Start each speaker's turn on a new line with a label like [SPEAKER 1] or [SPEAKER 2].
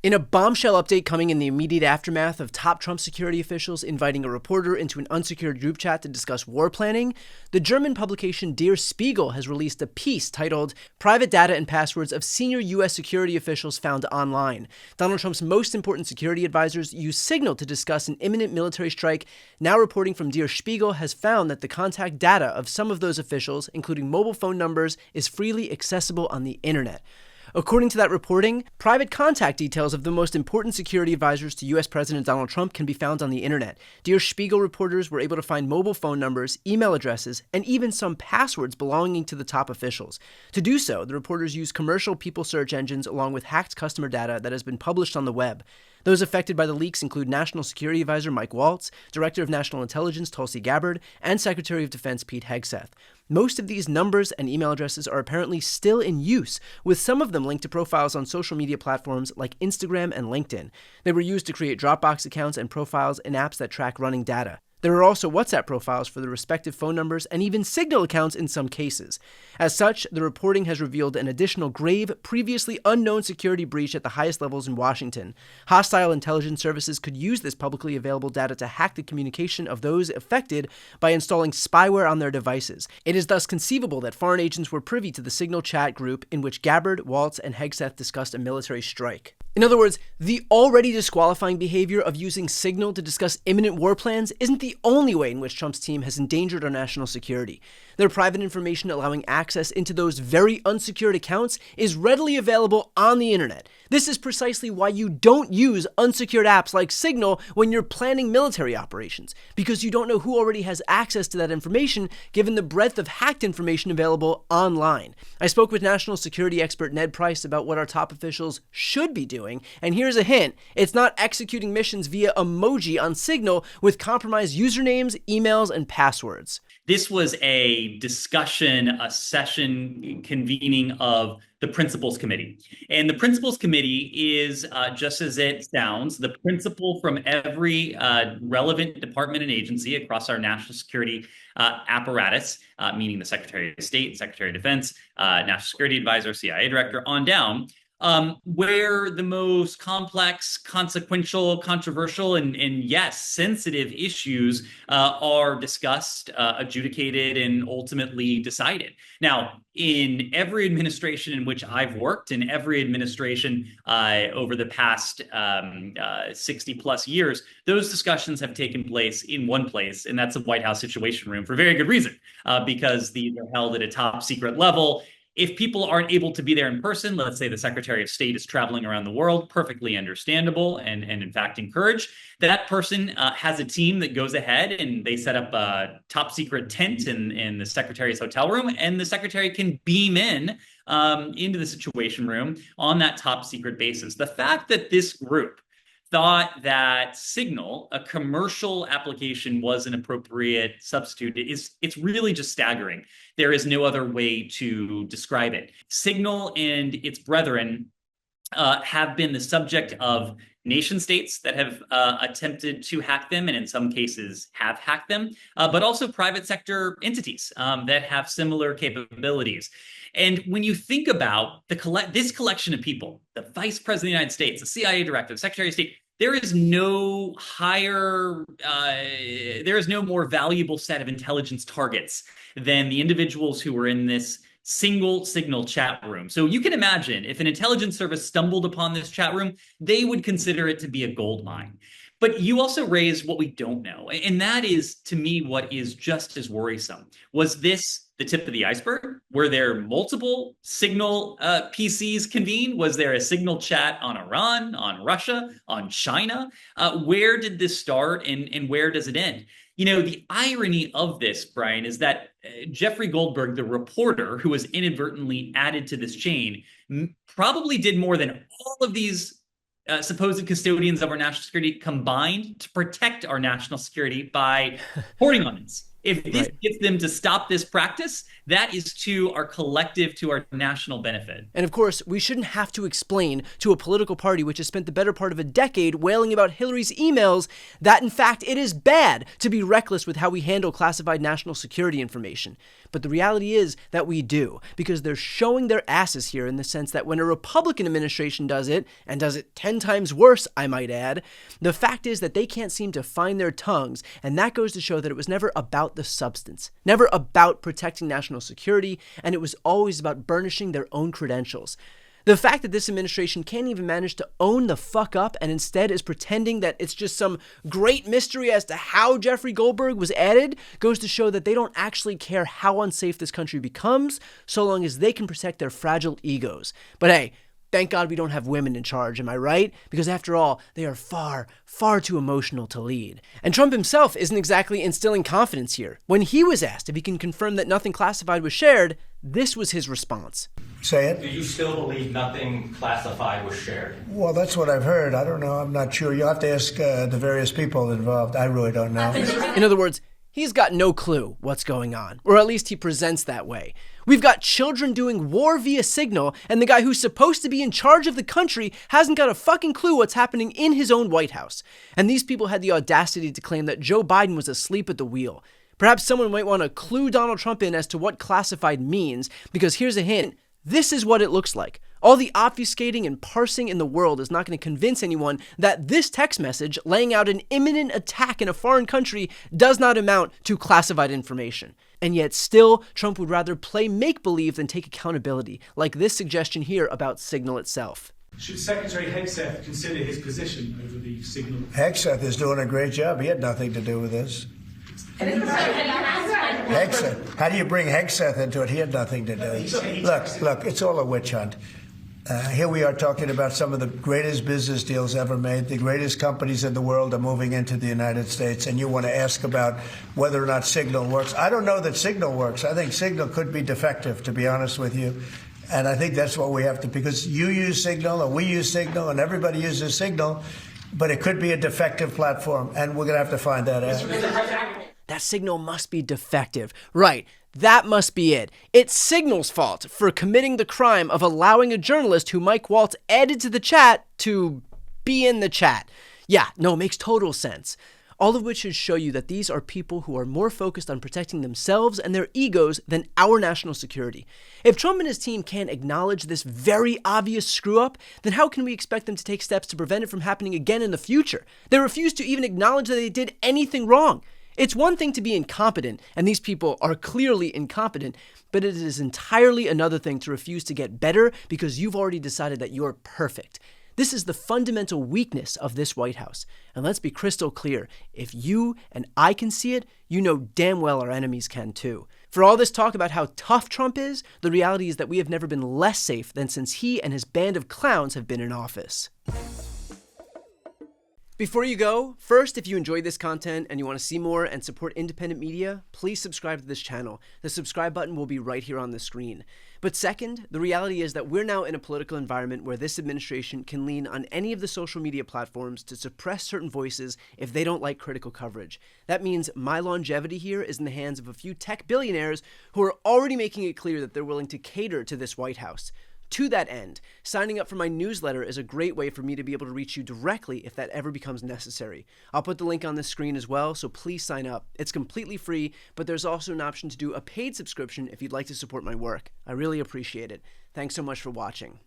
[SPEAKER 1] In a bombshell update coming in the immediate aftermath of top Trump security officials inviting a reporter into an unsecured group chat to discuss war planning, the German publication Der Spiegel has released a piece titled Private Data and Passwords of Senior U.S. Security Officials Found Online. Donald Trump's most important security advisors use Signal to discuss an imminent military strike. Now reporting from Der Spiegel has found that the contact data of some of those officials, including mobile phone numbers, is freely accessible on the internet. According to that reporting, private contact details of the most important security advisors to U.S. President Donald Trump can be found on the internet. Der Spiegel reporters were able to find mobile phone numbers, email addresses, and even some passwords belonging to the top officials. To do so, the reporters used commercial people search engines along with hacked customer data that has been published on the web. Those affected by the leaks include National Security Advisor Mike Waltz, Director of National Intelligence Tulsi Gabbard, and Secretary of Defense Pete Hegseth. Most of these numbers and email addresses are apparently still in use, with some of them linked to profiles on social media platforms like Instagram and LinkedIn. They were used to create Dropbox accounts and profiles in apps that track running data. There are also WhatsApp profiles for the respective phone numbers and even Signal accounts in some cases. As such, the reporting has revealed an additional grave, previously unknown security breach at the highest levels in Washington. Hostile intelligence services could use this publicly available data to hack the communication of those affected by installing spyware on their devices. It is thus conceivable that foreign agents were privy to the Signal chat group in which Gabbard, Waltz, and Hegseth discussed a military strike. In other words, the already disqualifying behavior of using Signal to discuss imminent war plans isn't the only way in which Trump's team has endangered our national security. Their private information allowing access into those very unsecured accounts is readily available on the internet. This is precisely why you don't use unsecured apps like Signal when you're planning military operations, because you don't know who already has access to that information given the breadth of hacked information available online. I spoke with national security expert Ned Price about what our top officials should be doing, and here's a hint: it's not executing missions via emoji on Signal with compromised usernames, emails, and passwords.
[SPEAKER 2] This was a discussion, a session convening of the Principals Committee. And the Principals Committee is, just as it sounds, the principal from every relevant department and agency across our national security apparatus, meaning the Secretary of State, Secretary of Defense, National Security Advisor, CIA Director, on down, where the most complex, consequential, controversial, and yes, sensitive issues are discussed, adjudicated, and ultimately decided. Now, in every administration in which I've worked, in every administration over the past 60 plus years, those discussions have taken place in one place, and that's the White House Situation Room for very good reason, because these are held at a top secret level. If people aren't able to be there in person, let's say the Secretary of State is traveling around the world, perfectly understandable and in fact encouraged. That person has a team that goes ahead and they set up a top secret tent in the Secretary's hotel room, and the Secretary can beam in into the Situation Room on that top secret basis. The fact that this group thought that Signal, a commercial application, was an appropriate substitute, it's really just staggering. There is no other way to describe it. Signal and its brethren have been the subject of nation states that have attempted to hack them, and in some cases have hacked them, but also private sector entities that have similar capabilities. And when you think about this collection of people, the Vice President of the United States, the CIA Director, the Secretary of State, there is no more valuable set of intelligence targets than the individuals who were in this single Signal chat room. So you can imagine if an intelligence service stumbled upon this chat room, they would consider it to be a gold mine. But you also raise what we don't know. And that is, to me, what is just as worrisome. Was this the tip of the iceberg? Were there multiple Signal PCs convened? Was there a Signal chat on Iran, on Russia, on China? Where did this start and where does it end? You know, the irony of this, Brian, is that Jeffrey Goldberg, the reporter who was inadvertently added to this chain, probably did more than all of these supposed custodians of our national security combined to protect our national security by reporting on this. If this gets them to stop this practice, that is to our collective, to our national benefit.
[SPEAKER 1] And of course, we shouldn't have to explain to a political party which has spent the better part of a decade wailing about Hillary's emails that, in fact, it is bad to be reckless with how we handle classified national security information. But the reality is that we do, because they're showing their asses here in the sense that when a Republican administration does it, and does it 10 times worse, I might add, the fact is that they can't seem to find their tongues, and that goes to show that it was never about the substance, never about protecting national security, and it was always about burnishing their own credentials. The fact that this administration can't even manage to own the fuck up and instead is pretending that it's just some great mystery as to how Jeffrey Goldberg was added goes to show that they don't actually care how unsafe this country becomes so long as they can protect their fragile egos. But hey, thank God we don't have women in charge, am I right? Because after all, they are far, far too emotional to lead. And Trump himself isn't exactly instilling confidence here. When he was asked if he can confirm that nothing classified was shared, this was his response.
[SPEAKER 3] Say it.
[SPEAKER 4] Do you still believe nothing classified was shared?
[SPEAKER 3] Well, that's what I've heard. I don't know. I'm not sure. You'll have to ask the various people involved. I really don't know.
[SPEAKER 1] In other words, he's got no clue what's going on, or at least he presents that way. We've got children doing war via Signal, and the guy who's supposed to be in charge of the country hasn't got a fucking clue what's happening in his own White House. And these people had the audacity to claim that Joe Biden was asleep at the wheel. Perhaps someone might want to clue Donald Trump in as to what classified means, because here's a hint. This is what it looks like. All the obfuscating and parsing in the world is not going to convince anyone that this text message laying out an imminent attack in a foreign country does not amount to classified information. And yet still, Trump would rather play make-believe than take accountability, like this suggestion here about Signal itself.
[SPEAKER 5] Should Secretary Hegseth consider his position over the Signal?
[SPEAKER 3] Hegseth is doing a great job. He had nothing to do with this. Hegseth. How do you bring Hegseth into it? He had nothing to do. Look, it's all a witch hunt. Here we are talking about some of the greatest business deals ever made. The greatest companies in the world are moving into the United States, and you want to ask about whether or not Signal works. I don't know that Signal works. I think Signal could be defective, to be honest with you. And I think that's what we have to, because you use Signal, and we use Signal, and everybody uses Signal, but it could be a defective platform, and we're going to have to find that out.
[SPEAKER 1] That Signal must be defective. Right. That must be it. It's Signal's fault for committing the crime of allowing a journalist who Mike Waltz added to the chat to be in the chat. Yeah, no, it makes total sense. All of which should show you that these are people who are more focused on protecting themselves and their egos than our national security. If Trump and his team can't acknowledge this very obvious screw-up, then how can we expect them to take steps to prevent it from happening again in the future? They refuse to even acknowledge that they did anything wrong. It's one thing to be incompetent, and these people are clearly incompetent, but it is entirely another thing to refuse to get better because you've already decided that you're perfect. This is the fundamental weakness of this White House. And let's be crystal clear, if you and I can see it, you know damn well our enemies can too. For all this talk about how tough Trump is, the reality is that we have never been less safe than since he and his band of clowns have been in office. Before you go, first, if you enjoyed this content and you want to see more and support independent media, please subscribe to this channel. The subscribe button will be right here on the screen. But second, the reality is that we're now in a political environment where this administration can lean on any of the social media platforms to suppress certain voices if they don't like critical coverage. That means my longevity here is in the hands of a few tech billionaires who are already making it clear that they're willing to cater to this White House. To that end, signing up for my newsletter is a great way for me to be able to reach you directly if that ever becomes necessary. I'll put the link on the screen as well, so please sign up. It's completely free, but there's also an option to do a paid subscription if you'd like to support my work. I really appreciate it. Thanks so much for watching.